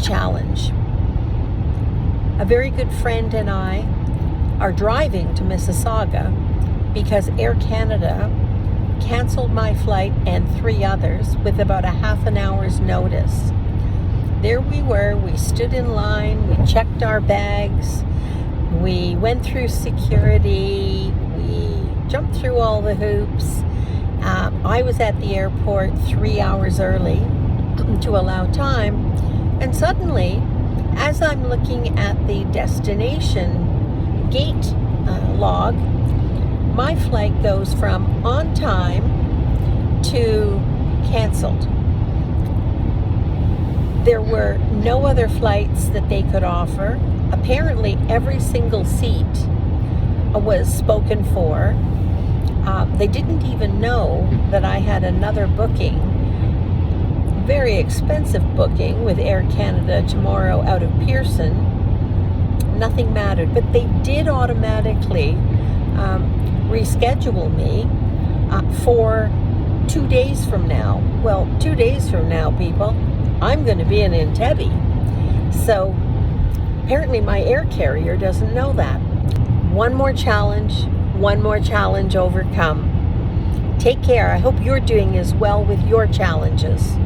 challenge. A very good friend and I are driving to Mississauga because Air Canada canceled my flight and 3 others with about a half an hour's notice. There we were, we stood in line, we checked our bags, we went through security, we jumped through all the hoops. I was at the airport 3 hours early to allow time, and suddenly, as I'm looking at the destination gate log, my flight goes from on time to canceled. There were no other flights that they could offer. Apparently, every single seat was spoken for. They didn't even know that I had another booking, very expensive booking with Air Canada tomorrow out of Pearson. Nothing mattered, but they did automatically reschedule me for 2 days from now. Well, 2 days from now, people, I'm going to be in Entebbe. So apparently my air carrier doesn't know that. One more challenge overcome. Take care. I hope you're doing as well with your challenges.